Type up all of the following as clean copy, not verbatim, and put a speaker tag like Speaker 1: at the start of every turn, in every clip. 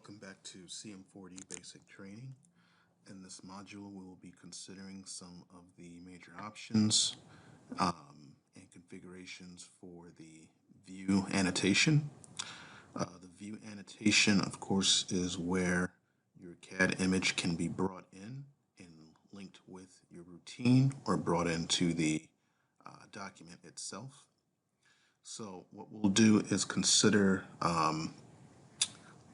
Speaker 1: Welcome back to CM4D Basic Training. In this module, we will be considering some of the major options and configurations for the view annotation. The view annotation, of course, is where your CAD image can be brought in and linked with your routine or brought into the document itself. So what we'll do is consider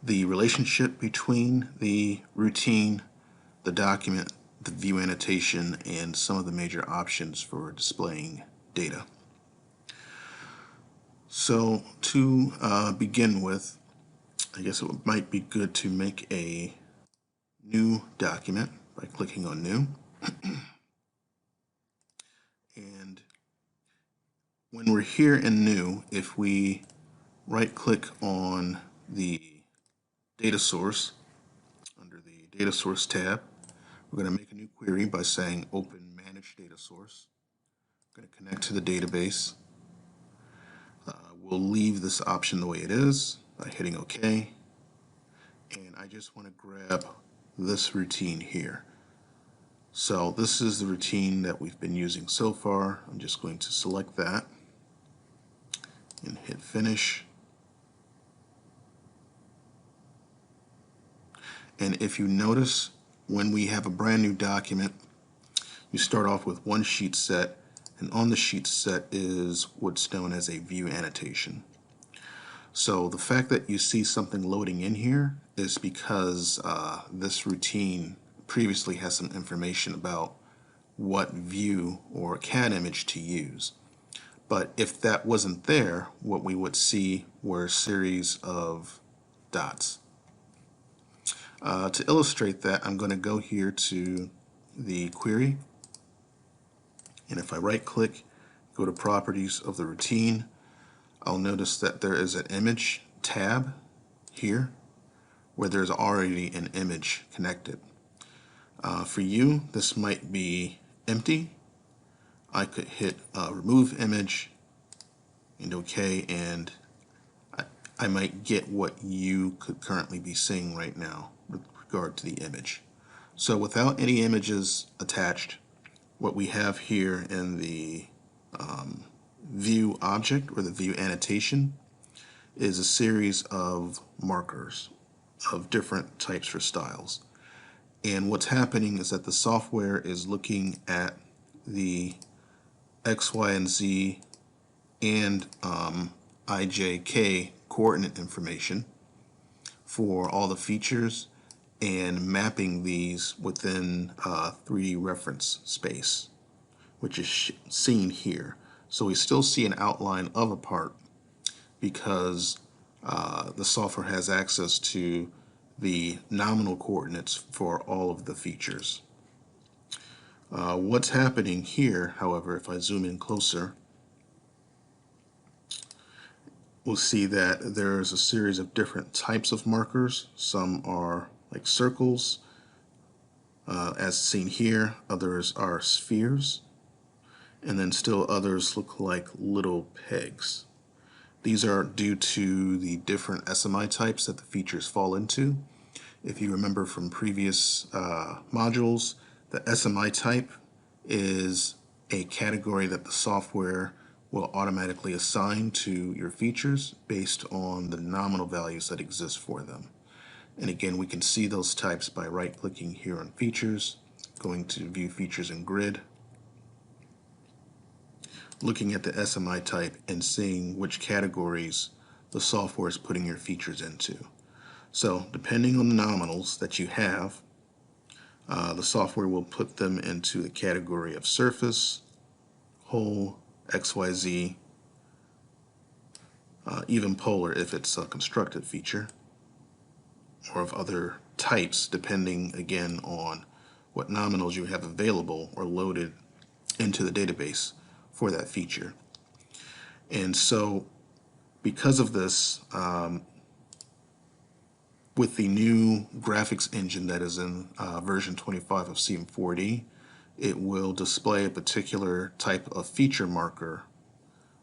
Speaker 1: the relationship between the routine, the document, the view annotation, and some of the major options for displaying data. So to begin with, I guess it might be good to make a new document by clicking on New. And when we're here in New, if we right-click on the data source under the Data Source tab, we're going to make a new query by saying Open Manage Data Source. I'm going to connect to the database. We'll leave this option the way it is by hitting OK. And I just want to grab this routine here. So this is the routine that we've been using so far. I'm just going to select that and hit Finish. And if you notice, when we have a brand new document, you start off with one sheet set, and on the sheet set is what's known as a view annotation. So the fact that you see something loading in here is because this routine previously has some information about what view or CAD image to use. But if that wasn't there, what we would see were a series of dots. To illustrate that, I'm going to go here to the query, and if I right-click, go to Properties of the routine, I'll notice that there is an Image tab here where there's already an image connected. For you, this might be empty. I could hit Remove Image and OK, and I might get what you could currently be seeing right now with regard to the image. So without any images attached, what we have here in the view object or the view annotation is a series of markers of different types or styles. And what's happening is that the software is looking at the X, Y, and Z and IJK coordinate information for all the features and mapping these within 3D reference space, which is seen here. So we still see an outline of a part because the software has access to the nominal coordinates for all of the features. What's happening here, however, if I zoom in closer, we'll see that there's a series of different types of markers. Some are like circles, as seen here. Others are spheres, and then still others look like little pegs. These are due to the different SMI types that the features fall into. If you remember from previous modules, the SMI type is a category that the software will automatically assign to your features based on the nominal values that exist for them. And again, we can see those types by right-clicking here on Features, going to View Features in Grid, looking at the SMI type and seeing which categories the software is putting your features into. So depending on the nominals that you have, the software will put them into the category of surface, whole, XYZ, even polar if it's a constructed feature, or of other types depending again on what nominals you have available or loaded into the database for that feature. And so because of this, with the new graphics engine that is in version 25 of CM4D, it will display a particular type of feature marker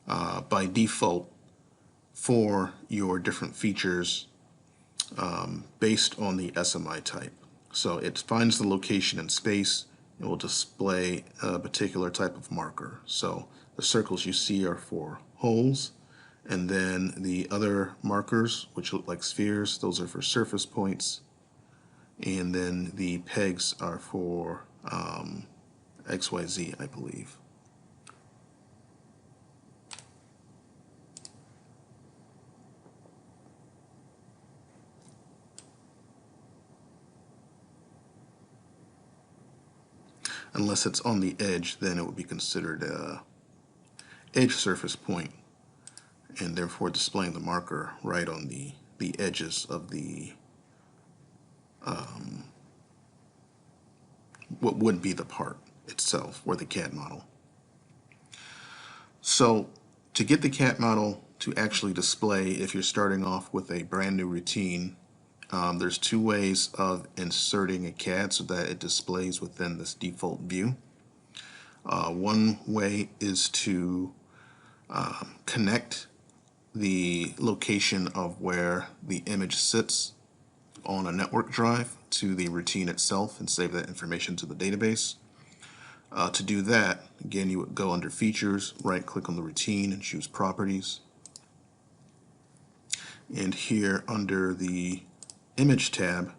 Speaker 1: by default for your different features based on the SMI type. So it finds the location in space. It will display a particular type of marker. So the circles you see are for holes, and then the other markers, which look like spheres, those are for surface points, and then the pegs are for XYZ, I believe. Unless it's on the edge, then it would be considered a edge surface point, and therefore displaying the marker right on the edges of the what would be the part itself, or the CAD model. So to get the CAD model to actually display, if you're starting off with a brand new routine, there's two ways of inserting a CAD so that it displays within this default view. One way is to connect the location of where the image sits on a network drive to the routine itself and save that information to the database. To do that, again, you would go under Features, right-click on the routine and choose Properties. And here under the Image tab,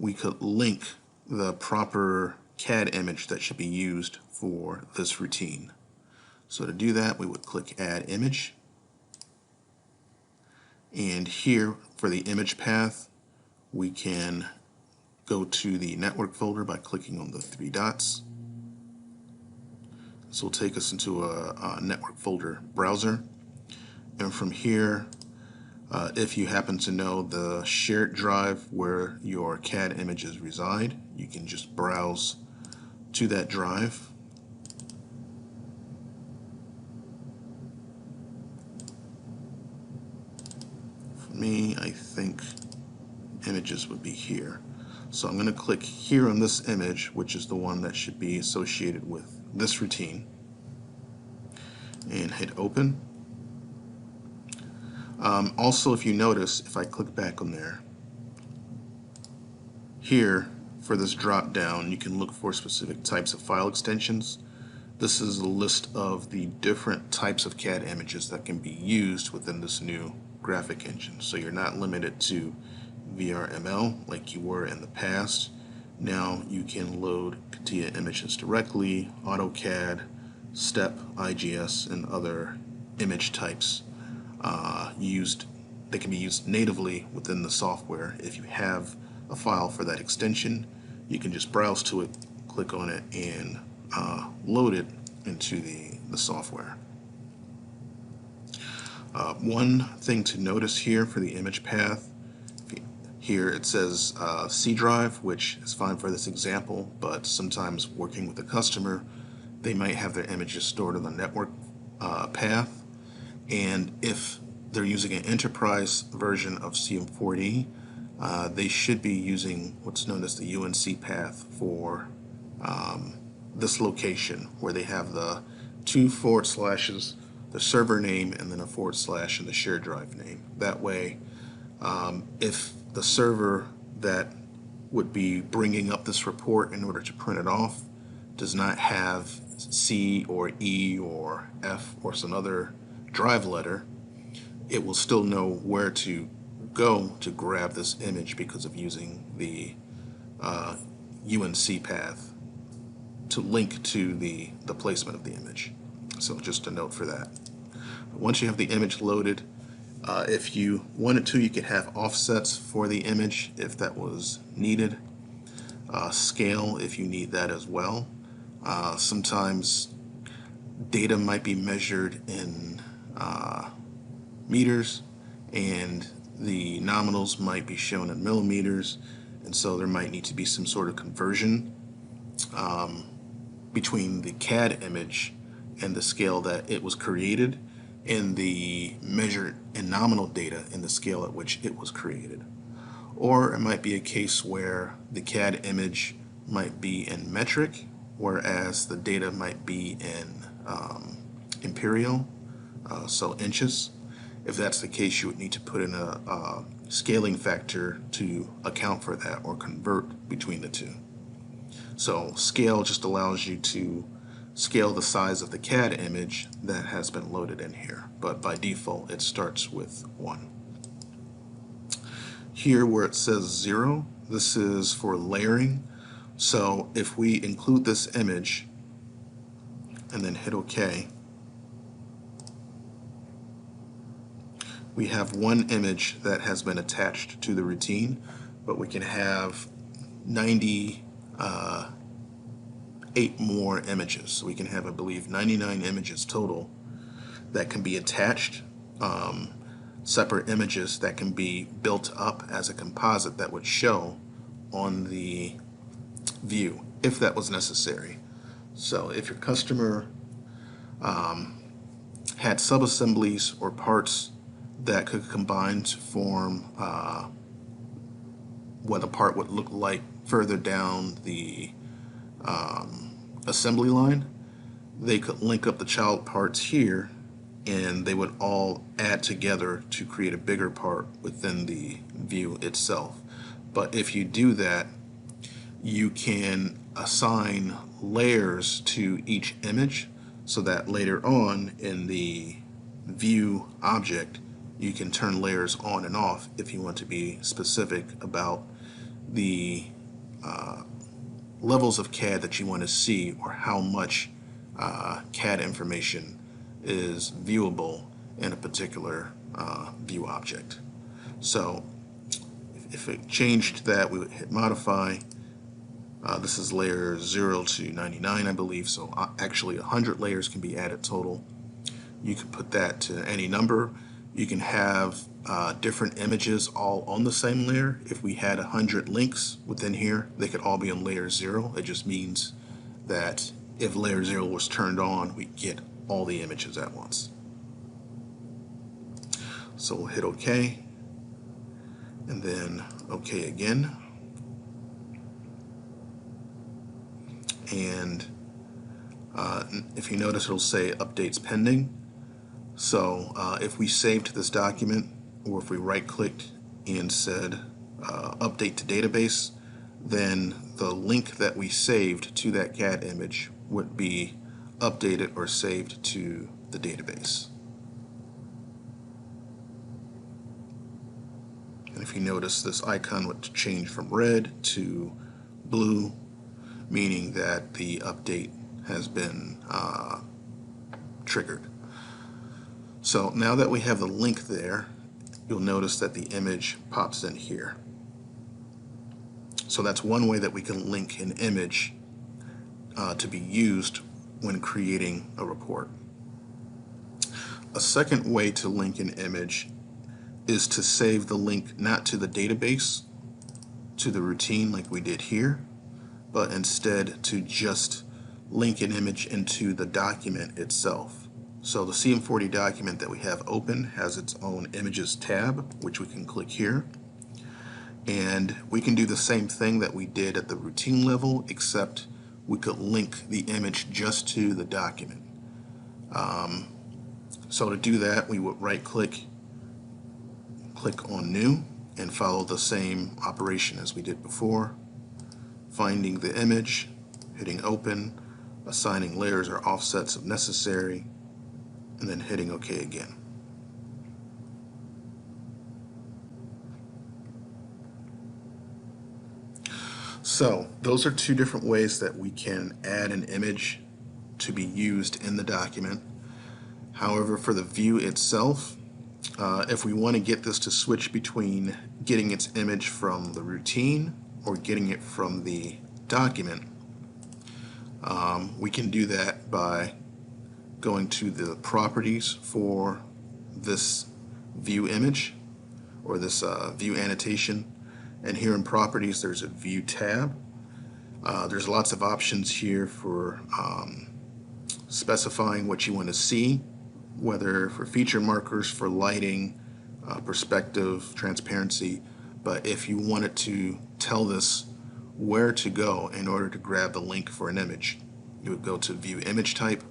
Speaker 1: we could link the proper CAD image that should be used for this routine. So to do that, we would click Add Image. And here for the image path, we can go to the network folder by clicking on the three dots. This will take us into a network folder browser. And from here, if you happen to know the shared drive where your CAD images reside, you can just browse to that drive. For me, I think images would be here. So I'm going to click here on this image, which is the one that should be associated with this routine, and hit open. Also, if you notice, if I click back on there, here for this drop down, you can look for specific types of file extensions. This is a list of the different types of CAD images that can be used within this new graphic engine. So you're not limited to VRML like you were in the past. Now you can load CATIA images directly, AutoCAD, STEP, IGS, and other image types that can be used natively within the software. If you have a file for that extension, you can just browse to it, click on it, and load it into the software. One thing to notice here for the image path, here it says C drive, which is fine for this example, but sometimes working with a customer, they might have their images stored on the network path, and if they're using an enterprise version of CM4D, they should be using what's known as the UNC path for this location, where they have the 2 forward slashes, the server name, and then a forward slash and the shared drive name. That way, if the server that would be bringing up this report in order to print it off does not have C or E or F or some other drive letter, it will still know where to go to grab this image because of using the UNC path to link to the placement of the image. So just a note for that. Once you have the image loaded, if you wanted to, you could have offsets for the image if that was needed. Scale if you need that as well. Sometimes data might be measured in meters, and the nominals might be shown in millimeters, and so there might need to be some sort of conversion between the CAD image and the scale that it was created, and the measured and nominal data in the scale at which it was created. Or it might be a case where the CAD image might be in metric, whereas the data might be in imperial, so inches. If that's the case, you would need to put in a scaling factor to account for that or convert between the two. So scale just allows you to scale the size of the CAD image that has been loaded in here, but by default it starts with 1. Here where it says 0, this is for layering. So if we include this image and then hit OK, we have one image that has been attached to the routine, but we can have 98 more images. So we can have, I believe, 99 images total that can be attached, separate images that can be built up as a composite that would show on the view if that was necessary. So if your customer had subassemblies or parts that could combine to form what a part would look like further down the assembly line, they could link up the child parts here and they would all add together to create a bigger part within the view itself. But if you do that, you can assign layers to each image so that later on in the view object you can turn layers on and off if you want to be specific about the levels of CAD that you want to see or how much CAD information is viewable in a particular view object. So if it changed that, we would hit modify. This is layer 0 to 99, I believe, so actually 100 layers can be added total. You can put that to any number. You can have different images all on the same layer. If we had 100 links within here, they could all be on layer 0. It just means that if layer 0 was turned on, we get all the images at once. So we'll hit OK, and then OK again. And if you notice, it'll say updates pending. So if we saved this document, or if we right-clicked and said update to database, then the link that we saved to that CAD image would be updated or saved to the database. And if you notice, this icon would change from red to blue, meaning that the update has been triggered. So now that we have the link there, you'll notice that the image pops in here. So that's one way that we can link an image to be used when creating a report. A second way to link an image is to save the link not to the database, to the routine like we did here, but instead to just link an image into the document itself. So the CM4D document that we have open has its own images tab, which we can click here. And we can do the same thing that we did at the routine level, except we could link the image just to the document. So to do that, we would right-click, click on New, and follow the same operation as we did before. Finding the image, hitting Open, assigning layers or offsets if necessary, and then hitting OK again. So those are two different ways that we can add an image to be used in the document. However, for the view itself, if we want to get this to switch between getting its image from the routine or getting it from the document, we can do that by going to the properties for this view image or this view annotation, and here in properties there's a view tab. There's lots of options here for specifying what you want to see, whether for feature markers, for lighting, perspective, transparency. But if you wanted to tell this where to go in order to grab the link for an image, you would go to view image type,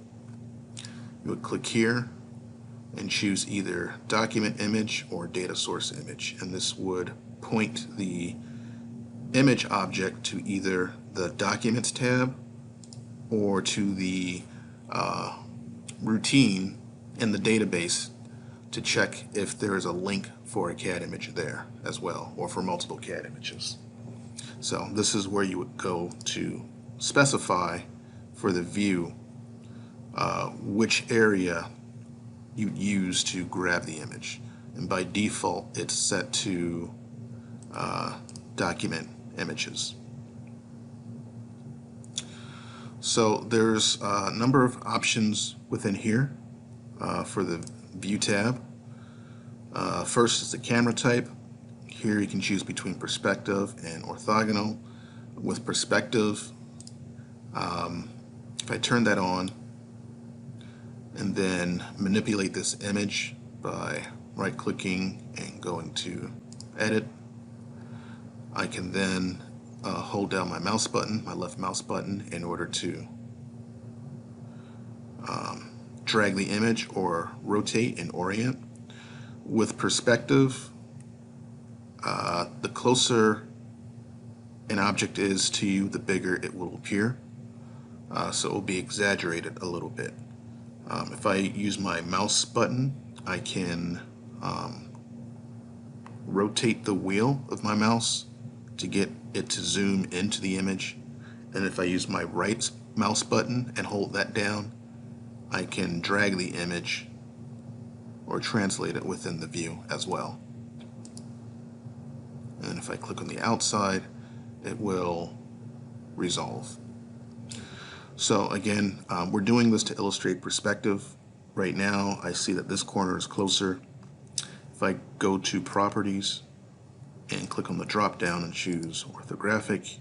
Speaker 1: you would click here, and choose either document image or data source image, and this would point the image object to either the Documents tab or to the routine in the database to check if there is a link for a CAD image there as well, or for multiple CAD images. So this is where you would go to specify for the view which area you use to grab the image. And by default, it's set to document images. So there's a number of options within here for the View tab. First is the camera type. Here you can choose between perspective and orthogonal. With perspective, if I turn that on and then manipulate this image by right-clicking and going to Edit, I can then hold down my mouse button, my left mouse button, in order to drag the image or rotate and orient. With perspective, the closer an object is to you, the bigger it will appear. So it will be exaggerated a little bit. If I use my mouse button, I can rotate the wheel of my mouse to get it to zoom into the image. And if I use my right mouse button and hold that down, I can drag the image or translate it within the view as well. And if I click on the outside, it will resolve. So again, we're doing this to illustrate perspective. Right now, I see that this corner is closer. If I go to Properties and click on the drop down and choose Orthographic,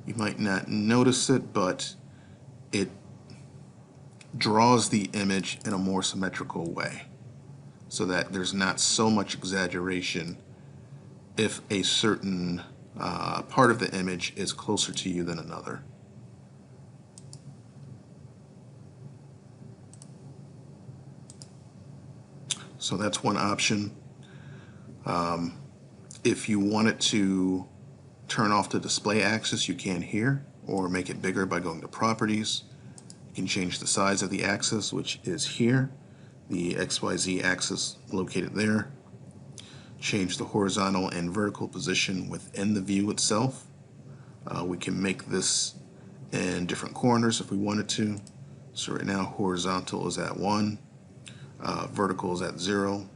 Speaker 1: you might not notice it, but it draws the image in a more symmetrical way so that there's not so much exaggeration if a certain part of the image is closer to you than another. So that's one option. If you wanted to turn off the display axis, you can here, or make it bigger by going to Properties. You can change the size of the axis, which is here, the XYZ axis located there. Change the horizontal and vertical position within the view itself. We can make this in different corners if we wanted to. So right now horizontal is at 1, vertical is at 0.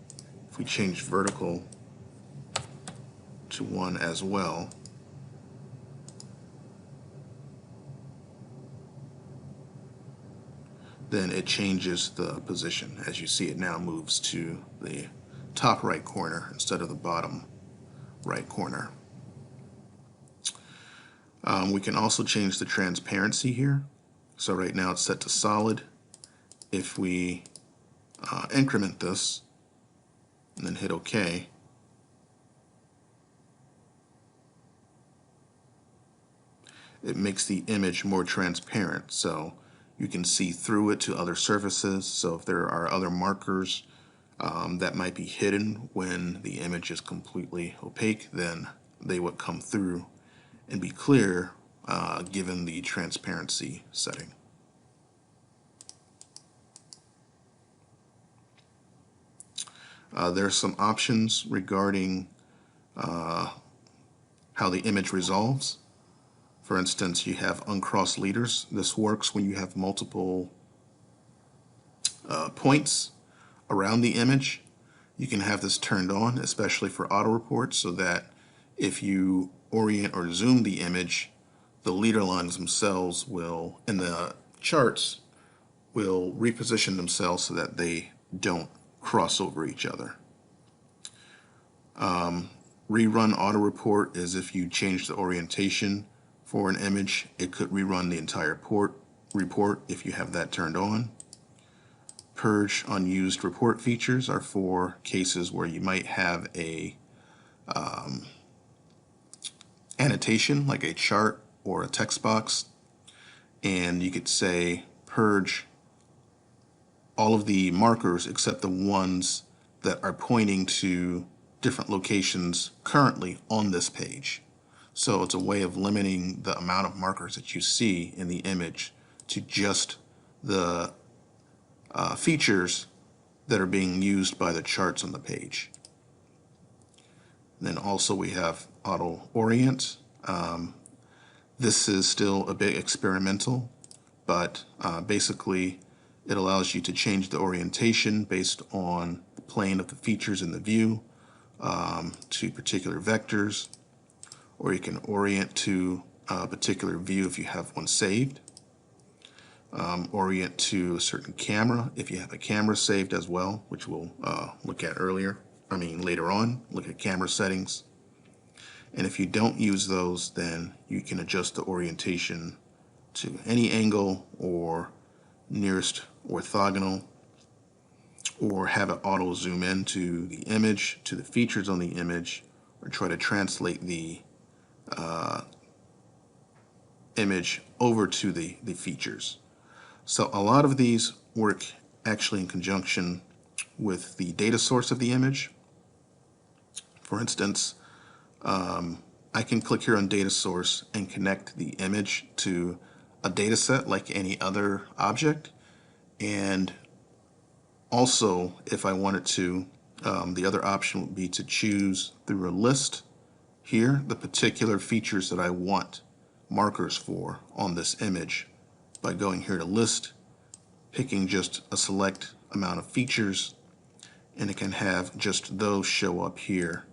Speaker 1: If we change vertical to 1 as well, then it changes the position. As you see, it now moves to the top right corner instead of the bottom right corner. We can also change the transparency here. So right now it's set to solid. If we increment this and then hit OK, it makes the image more transparent, so you can see through it to other surfaces. So if there are other markers that might be hidden when the image is completely opaque, then they would come through and be clear given the transparency setting. There are some options regarding how the image resolves. For instance, you have uncrossed leaders. This works when you have multiple points around the image. You can have this turned on, especially for auto reports, so that if you orient or zoom the image, the leader lines themselves will, in the charts, will reposition themselves so that they don't cross over each other. Rerun auto report is if you change the orientation for an image, it could rerun the entire report if you have that turned on. Purge unused report features are for cases where you might have a annotation like a chart or a text box, and you could say purge all of the markers except the ones that are pointing to different locations currently on this page. So it's a way of limiting the amount of markers that you see in the image to just the features that are being used by the charts on the page. Then also we have auto orient. This is still a bit experimental, but basically it allows you to change the orientation based on the plane of the features in the view to particular vectors, or you can orient to a particular view if you have one saved. Orient to a certain camera if you have a camera saved as well, which we'll look at later on. Look at camera settings. And if you don't use those, then you can adjust the orientation to any angle or nearest orthogonal, or have it auto zoom in to the image, to the features on the image, or try to translate the image over to the features. So a lot of these work actually in conjunction with the data source of the image. For instance, I can click here on data source and connect the image to a data set like any other object. And also, if I wanted to, the other option would be to choose through a list here the particular features that I want markers for on this image by going here to list, picking just a select amount of features, and it can have just those show up here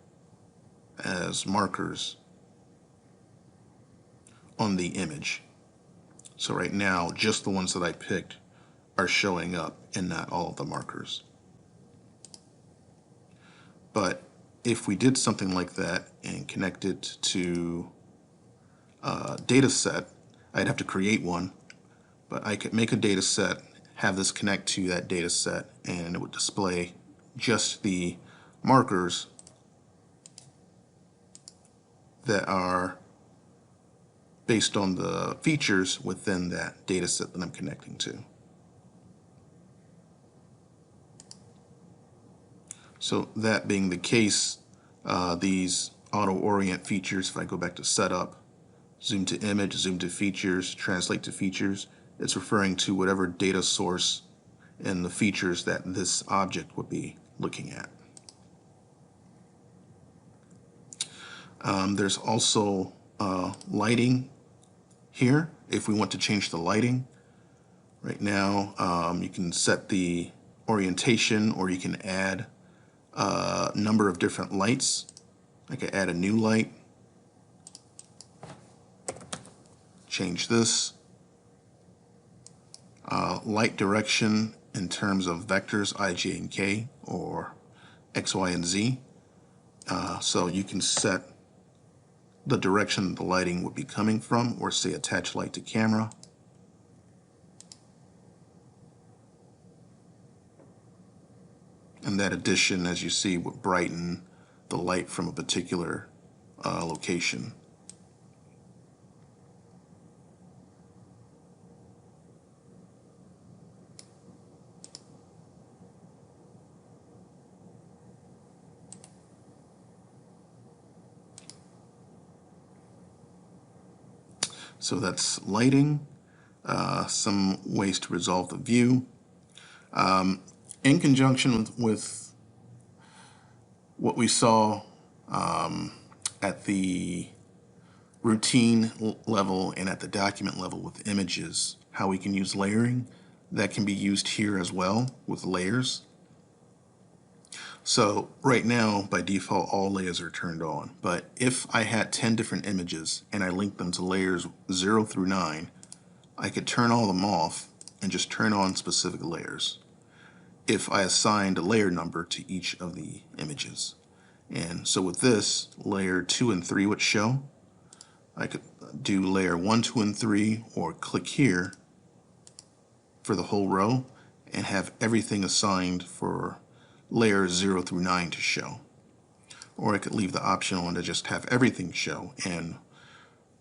Speaker 1: as markers on the image. So right now just the ones that I picked are showing up and not all of the markers. But if we did something like that and connect it to a data set, I'd have to create one, but I could make a data set, have this connect to that data set, and it would display just the markers that are based on the features within that data set that I'm connecting to. So that being the case, these auto orient features, if I go back to setup, zoom to image, zoom to features, translate to features, it's referring to whatever data source and the features that this object would be looking at. There's also lighting here if we want to change the lighting. Right now you can set the orientation, or you can add a number of different lights. I could add a new light, change this. Light direction in terms of vectors I, J, and K, or X, Y, and Z. So you can set the direction the lighting would be coming from, or say attach light to camera. And that addition, as you see, would brighten the light from a particular location. So that's lighting, some ways to resolve the view. In conjunction with what we saw at the routine level and at the document level with images, how we can use layering, that can be used here as well with layers. So right now, by default, all layers are turned on. But if I had 10 different images and I linked them to layers 0 through 9, I could turn all of them off and just turn on specific layers if I assigned a layer number to each of the images. And so with this, layer 2 and 3 would show. I could do layer 1, 2, and 3, or click here for the whole row and have everything assigned for layers 0 through 9 to show. Or I could leave the option on to just have everything show, and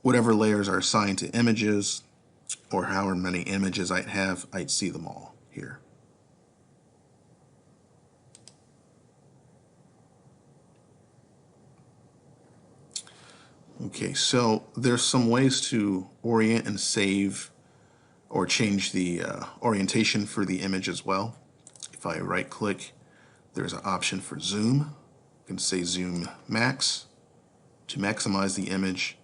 Speaker 1: whatever layers are assigned to images, or however many images I have, I'd see them all here. Okay, so there's some ways to orient and save or change the orientation for the image as well. If I right click, there's an option for zoom. You can say zoom max to maximize the image,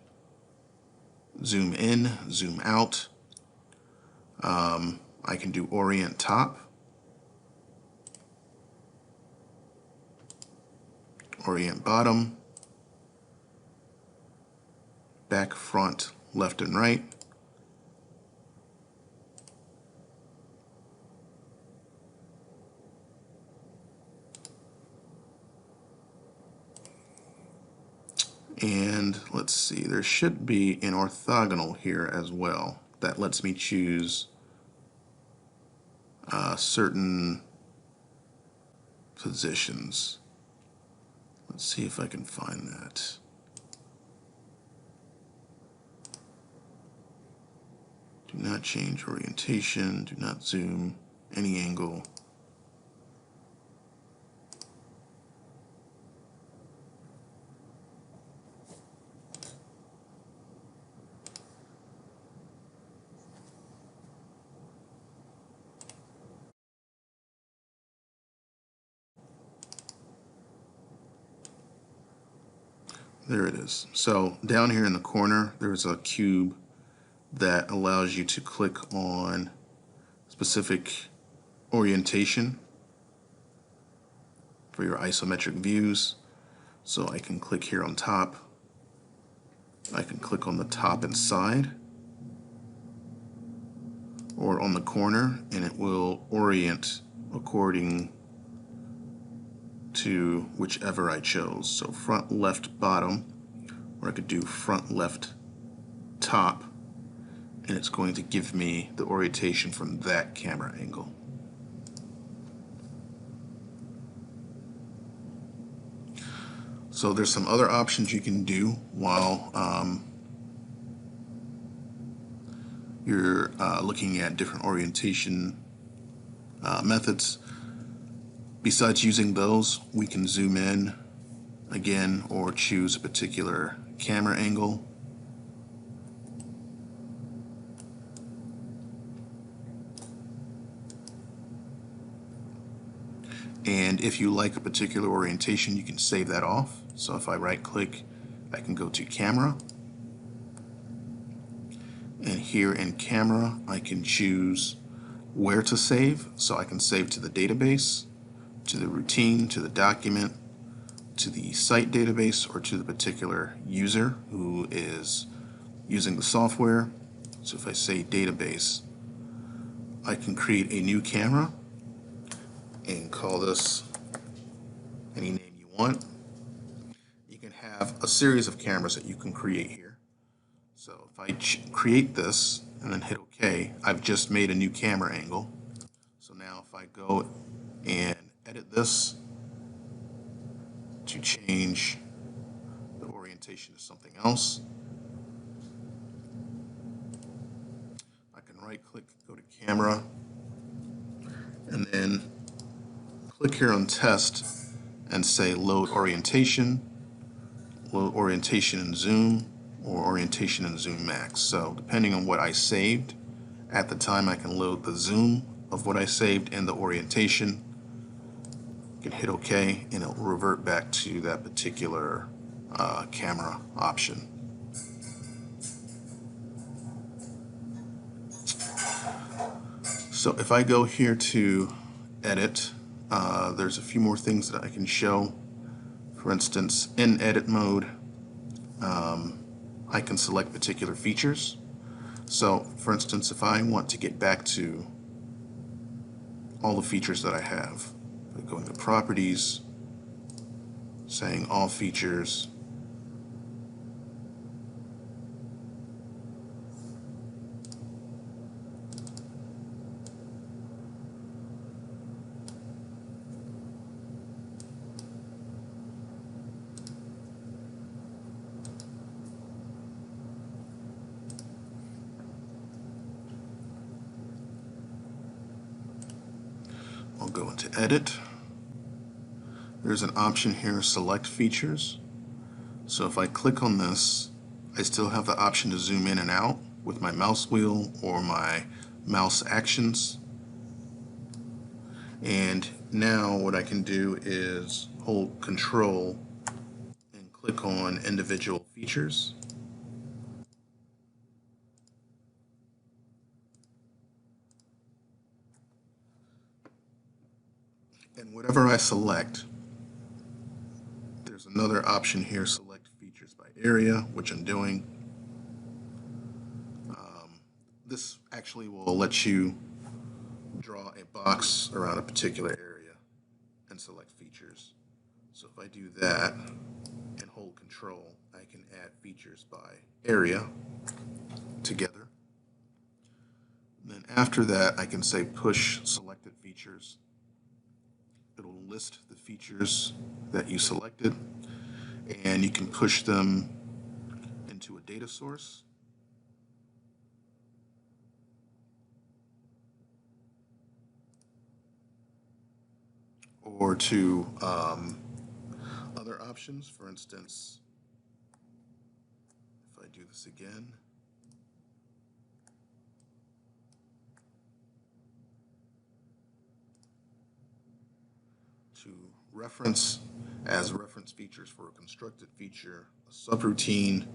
Speaker 1: zoom in, zoom out. I can do orient top, orient bottom, back, front, left and right. And let's see, there should be an orthogonal here as well that lets me choose certain positions. Let's see if I can find that. Do not change orientation, do not zoom, any angle. There it is. So down here in the corner, there's a cube that allows you to click on specific orientation for your isometric views. So I can click here on top. I can click on the top and side or on the corner, and it will orient according to whichever I chose. So front, left, bottom, or I could do front, left, top, and it's going to give me the orientation from that camera angle. So there's some other options you can do while you're looking at different orientation methods. Besides using those, we can zoom in again or choose a particular camera angle. And if you like a particular orientation, you can save that off. So if I right click, I can go to camera. And here in camera, I can choose where to save. So I can save to the database, to the routine, to the document, to the site database, or to the particular user who is using the software. So if I say database, I can create a new camera and call this any name you want. You can have a series of cameras that you can create here. So if I create this and then hit OK, I've just made a new camera angle. So now if I go and edit this to change the orientation to something else, I can right click, go to camera, and then click here on test and say load orientation and zoom, or orientation and zoom max. So depending on what I saved at the time, I can load the zoom of what I saved and the orientation. You can hit OK and it will revert back to that particular camera option. So if I go here to edit, there's a few more things that I can show. For instance, in edit mode, I can select particular features. So for instance, if I want to get back to all the features that I have, I go into properties, saying all features, I'll go into Edit. There's an option here, Select Features. So if I click on this, I still have the option to zoom in and out with my mouse wheel or my mouse actions. And now what I can do is hold Control and click on individual features. And whatever I select, there's another option here, Select Features by Area, which I'm doing. This actually will let you draw a box around a particular area and select features. So if I do that and hold Control, I can add features by area together. And then after that, I can say push selected features. It'll list the features that you selected, and you can push them into a data source. Or to other options. For instance, if I do this again, to reference as reference features for a constructed feature, a subroutine,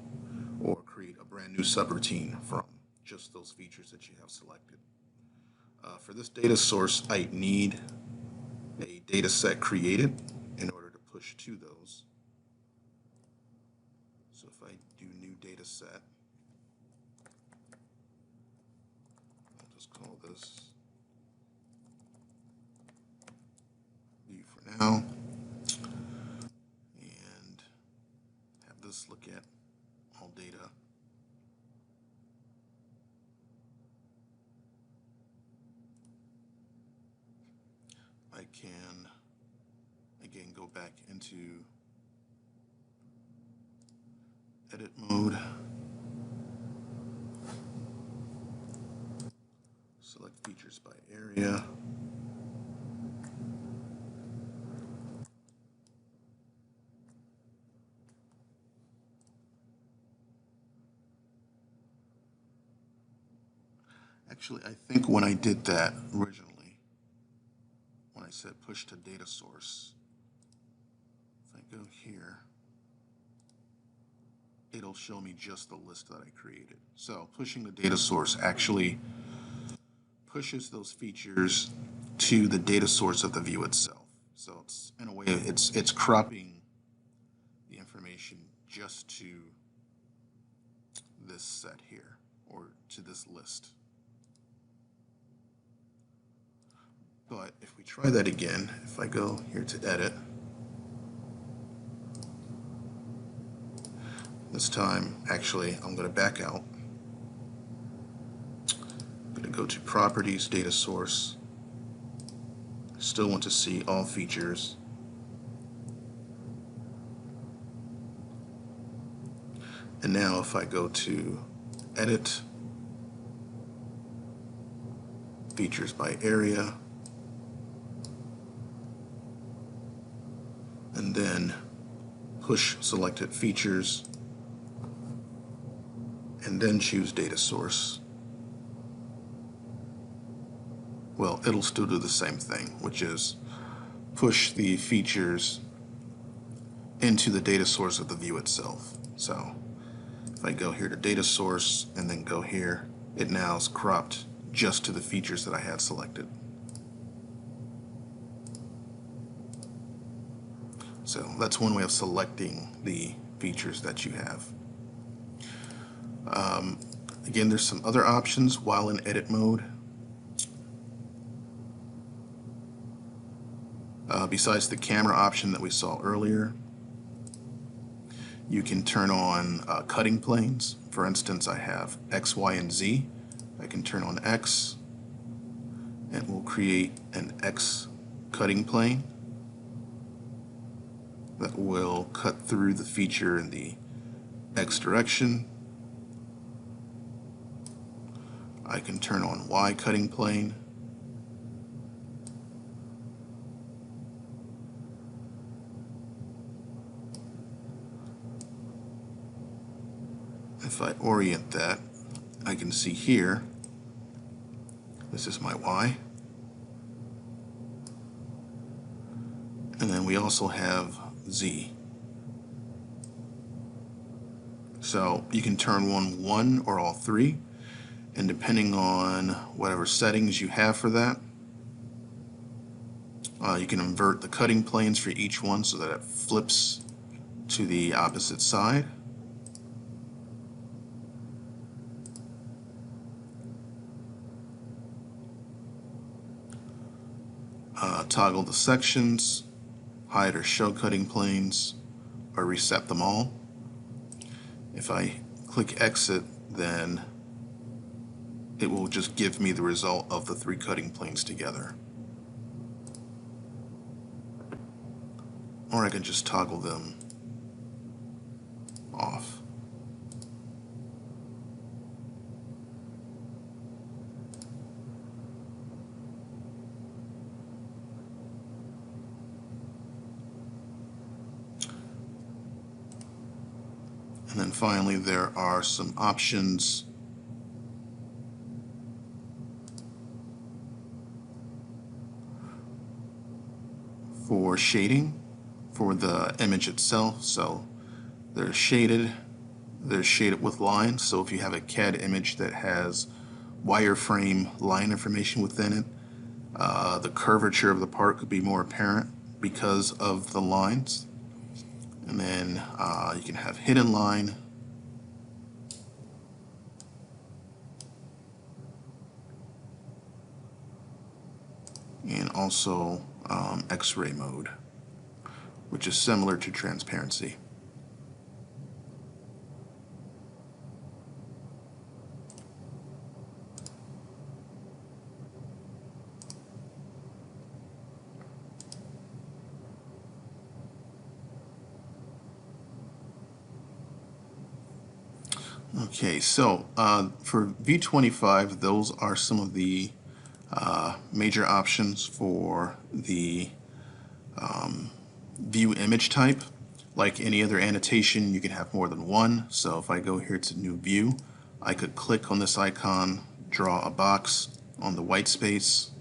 Speaker 1: or create a brand new subroutine from just those features that you have selected. For this data source, I need a data set created in order to push to those. So if I do new data set, I'll just call this view for now, and have this look at all data. I can again go back into edit mode, select features by area, actually I think when I did that originally, when I said push to data source, if I go here, it'll show me just the list that I created. So pushing the data source actually pushes those features to the data source of the view itself. So it's, in a way, it's cropping the information just to this set here, or to this list. But if we try that again, if I go here to edit, this time, actually, I'm going to back out. I'm going to go to Properties, Data Source. I still want to see all features. And now if I go to Edit, Features by Area, and then push selected features, and then choose data source, well, it'll still do the same thing, which is push the features into the data source of the view itself. So if I go here to data source and then go here, it now is cropped just to the features that I had selected. So that's one way of selecting the features that you have. Again, there's some other options while in edit mode. Besides the camera option that we saw earlier, you can turn on cutting planes. For instance, I have X, Y, and Z. I can turn on X, and we'll create an X cutting plane that will cut through the feature in the X direction. I can turn on Y cutting plane, if I orient that, I can see here, this is my Y. And then we also have Z. So you can turn one or all three, and depending on whatever settings you have for that, you can invert the cutting planes for each one so that it flips to the opposite side. Toggle the sections, hide or show cutting planes, or reset them all. If I click exit, then it will just give me the result of the three cutting planes together. Or I can just toggle them off. And then finally, there are some options for shading for the image itself. So they're shaded with lines. So if you have a CAD image that has wireframe line information within it, the curvature of the part could be more apparent because of the lines. And then you can have hidden line, and also X-ray mode, which is similar to transparency. Okay, so for V25, those are some of the major options for the view image type. Like any other annotation, you can have more than one. So if I go here to new view, I could click on this icon, draw a box on the white space,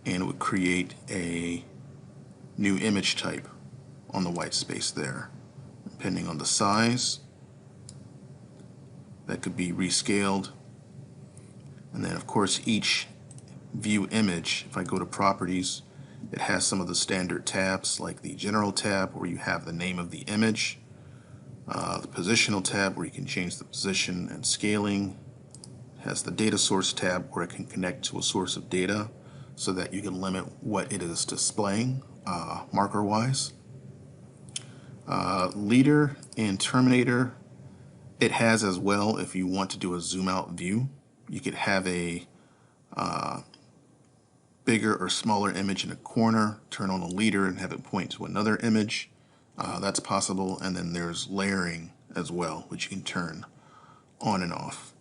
Speaker 1: and it would create a new image type on the white space there. Depending on the size, that could be rescaled. And then of course each view image, if I go to properties, it has some of the standard tabs like the general tab where you have the name of the image, the positional tab where you can change the position and scaling. It has the data source tab where it can connect to a source of data so that you can limit what it is displaying marker wise. Leader and terminator, it has as well. If you want to do a zoom out view, you could have a bigger or smaller image in a corner, turn on a leader and have it point to another image. That's possible. And then there's layering as well, which you can turn on and off.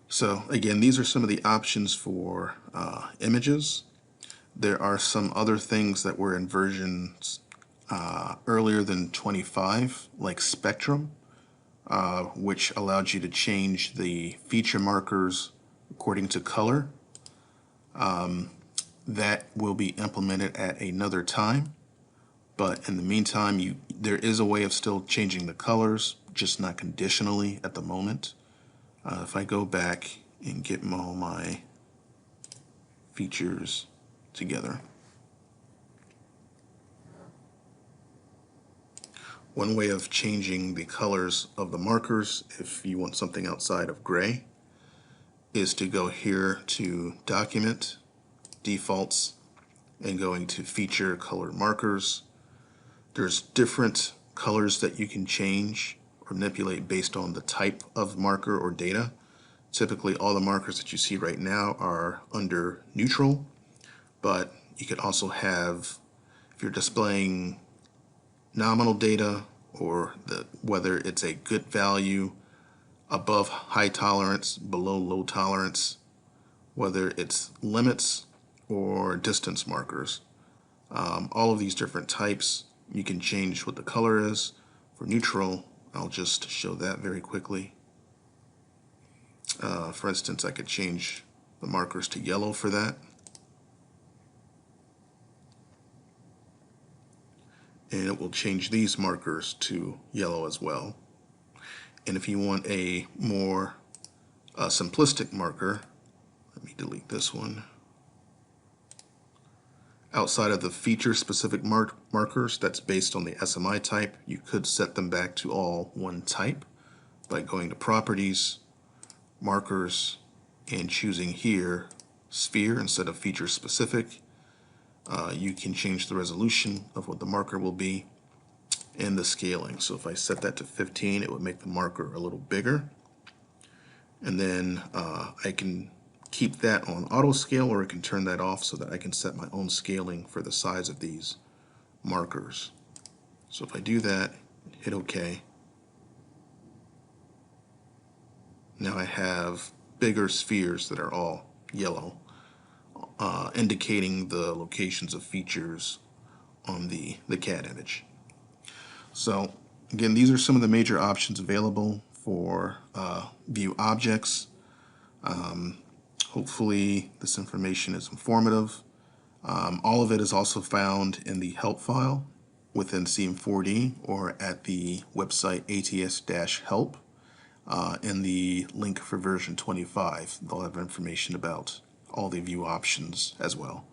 Speaker 1: So again, these are some of the options for images. There are some other things that were in versions earlier than 25, like Spectrum, which allowed you to change the feature markers according to color. That will be implemented at another time, but in the meantime, there is a way of still changing the colors, just not conditionally at the moment. If I go back and get all my features together, one way of changing the colors of the markers, if you want something outside of gray, is to go here to Document, Defaults, and going to Feature Color Markers. There's different colors that you can change or manipulate based on the type of marker or data. Typically all the markers that you see right now are under neutral, but you could also have, if you're displaying nominal data or whether it's a good value, above high tolerance, below low tolerance, whether it's limits or distance markers. All of these different types, you can change what the color is. For neutral, I'll just show that very quickly. For instance, I could change the markers to yellow for that. And it will change these markers to yellow as well. And if you want a more simplistic marker, let me delete this one. Outside of the feature-specific markers that's based on the SMI type, you could set them back to all one type by going to Properties, Markers, and choosing here Sphere instead of feature-specific. You can change the resolution of what the marker will be and the scaling. So if I set that to 15, it would make the marker a little bigger. And then I can keep that on auto scale, or I can turn that off so that I can set my own scaling for the size of these markers. So if I do that, hit OK, now I have bigger spheres that are all yellow, indicating the locations of features on the CAD image. So again, these are some of the major options available for view objects. Hopefully this information is informative. All of it is also found in the help file within CM4D or at the website ats-help in the link for version 25. They'll have information about all the view options as well.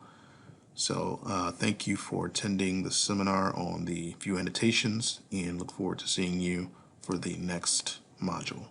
Speaker 1: So thank you for attending the seminar on the view annotations, and look forward to seeing you for the next module.